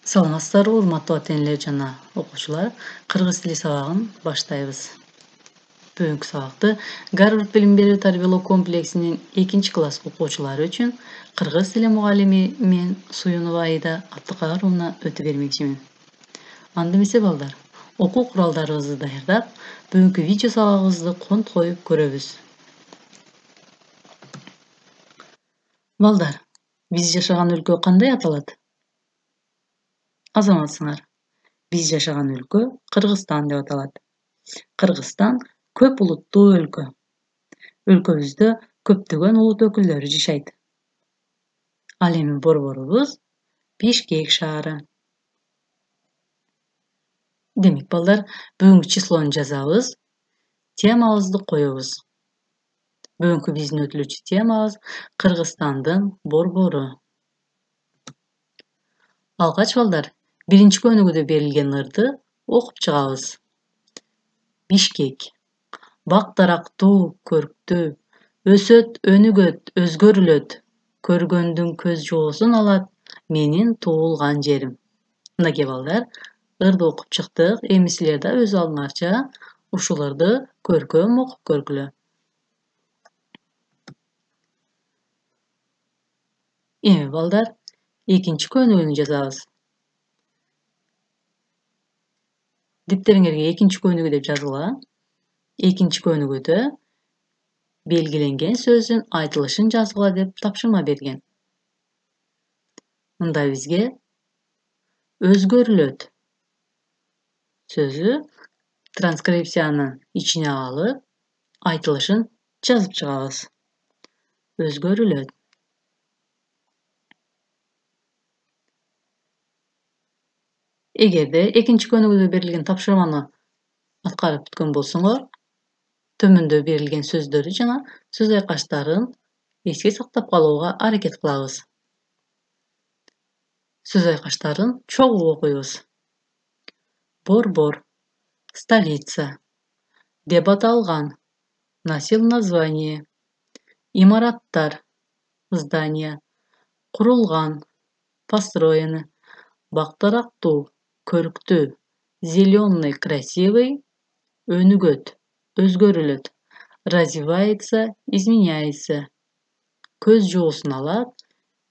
Саламатсыздарбы, урматтуу ата-энелер жана окуучулар. Кыргыз тили сабагын баштайбыз. Бүгүнкү сабакты Гарвард билим берүү тарбиялоо комплексинин 2-класс окуучулары үчүн кыргыз тили мугалими мен Суюнова Аида Абдыкаровна өтө бермекчимин. Анда эмесе балдар, окуу куралдарыбызды даярдап, бүгүнкү видео сабагыбызды конт коюп көрөбүз. Балдар, биз жашаган өлкө кандай аталат? Азаматсыңар. Биз жашаган өлкө Кыргызстан деп аталат. Кыргызстан көп улуттуу өлкө. Өлкөбүздө көптөгөн улут өкүлдөрү жашайт. Ал эми борборубуз Бишкек шаары. Демек балдар, бүгүнкү числону жазабыз, темабызды коебуз. Бүгүнкү биздин өтүлүүчү темабыз Кыргызстандын борбору. Алгач балдар, биринчи көнүгүүдө берилген ырды окуп чыгабыз. Бишкек. Бак дарактуу, көрктүү, өсөт, өнүгөт, өзгөрүлөт. Көргөндүн көз жоосун алат, менин туулган жерим. Мынакей балдар, ырды окуп чыктык. Эми силер да өз алдыңарча ушул ырды көркөм окуп көргүлө. Эми балдар, экинчи көнүгүүнү жазабыз. Диптериңерге экинчи көнүгүү деп жазгыла. Экинчи көнүгүүдө белгиленген сөздүн айтылышын жазгыла деп тапшырма берген. Мында бизге өзгөрүлөт сөзү транскрипциянын ичине алып, айтылышын жазып чыгабыз. Өзгөрүлөт. Эгерде экинчи көнүгүүдө берилген тапшырманы аткарып бүткөн болсоңор, төмөндө берилген сөздөрдү жана сөз айкаштарын эске сактап калууга аракет кылабыз. Сөз айкаштарын чогуу окуйбуз. Борбор, столица, деп аталган, носил название, имараттар, здания, курулган, построены, бак-дарактуу, көрктүү, зеленый, красивый, өнүгөт, өзгөрүлөт, развивается, изменяется, көз жоосун алат,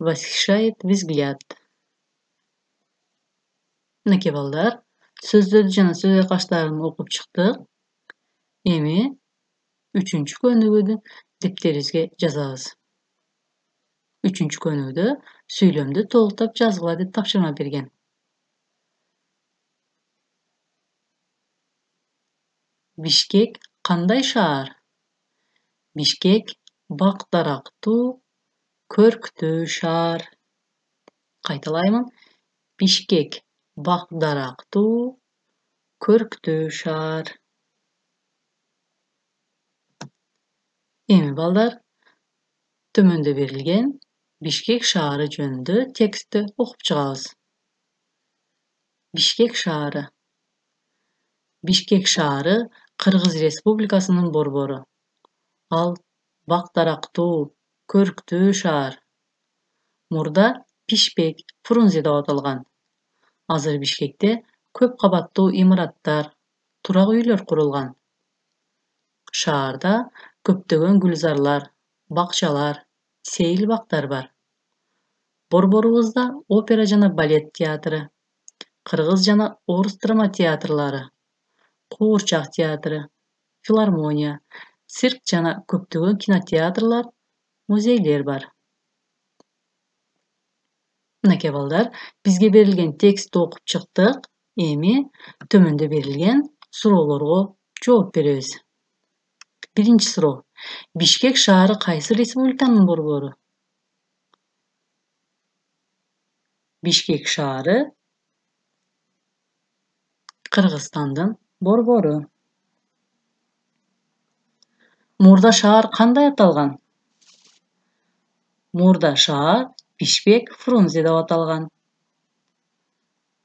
восхищает взгляд. Мынакей балдар, сөздөрдү жана сөз айкаштарын окуп чыктык. Эми үчүнчү көнүгүүдү дептерибизге жазабыз. Үчүнчү көнүгүүдө сүйлөмдү толуктап жазгыла деп тапшырма берген. Бишкек кандай шаар? Бишкек бак-дарактуу, көрктүү шаар. Кайталаймын. Бишкек бак-дарактуу, көрктүү шаар. Эми балдар, төмөндө берилген Бишкек шаары жөнүндө текстти окуп чыгабыз. Бишкек шаары. Бишкек шаары Кыргыз Республикасынын борбору. Ал бак-дарактуу, көрктүү шаар. Мурда Бишкек, Фрунзе деп аталган. Азыр Бишкекте көп кабаттуу имараттар, турак үйлөр курулган. Шаарда көптөгөн гүлзарлар, бакчалар, сейил бактар бар. Борборубузда опера жана балет театры, кыргыз жана орус драма театрлары, куурчак театры, филармония, цирк жана көптөгөн кинотеатрлар, музейлер бар. Мынакей балдар, бизге берилген текстти окуп чыктык. Эми төмөндө берилген суроолорго жооп беребиз. Биринчи суроо. Бишкек шаары кайсы республиканын борбору? Бишкек шаары Кыргызстандын борбору. Мурда шаар кандай аталган? Мурда шаар Бишкек, Фрунзе деп аталган.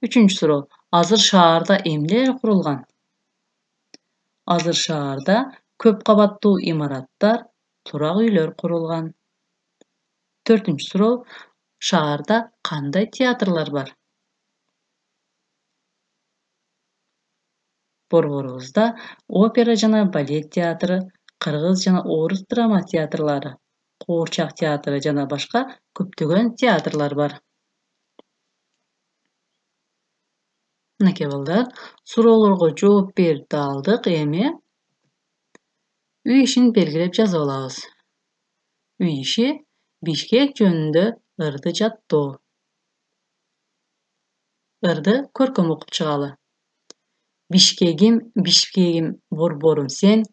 Үчүнчү суроо. Азыр шаарда эмнелер курулган? Азыр шаарда көп кабаттуу имараттар, турак үйлөр курулган. Төртүнчү суроо. Шаарда кандай театрлар бар? борборубузда опера жана балет театры, кыргыз жана орус драма театрлары, Куурчак театры жана башка көптөгөн театрлар бар. Мынакей балдар, суроолорго жооп берип да алдык. Эми үй ишин белгилеп жазып алабыз. Үй иши Бишкек жөнүндө ырды жаттоо. Ырды көркөм окуп чыгалы. Бишкегим, Бишкегим, борборум сен,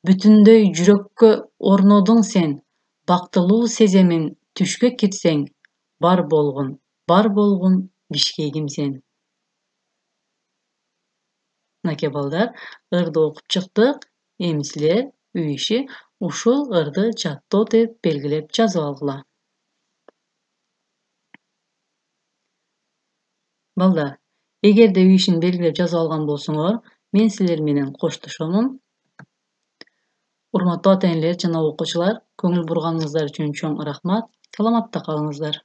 бүтүндөй жүрөккө орнодуң сен, бактылуу сеземин түшкө кирсең, бар болгун Бишкегим сен. Мынакей балдар, ырды окуп чыктык. Эми силер үй иши ушул ырды жаттоо деп белгилеп жазып алгыла. Балдар, эгерде үй ишин белгилеп жазып алган болсоңор, мен силер менен коштошомун. Урматтуу ата-энелер жана окуучулар, көңүл бурганыңыздар үчүн чоң рахмат. Саламатта калыңыздар.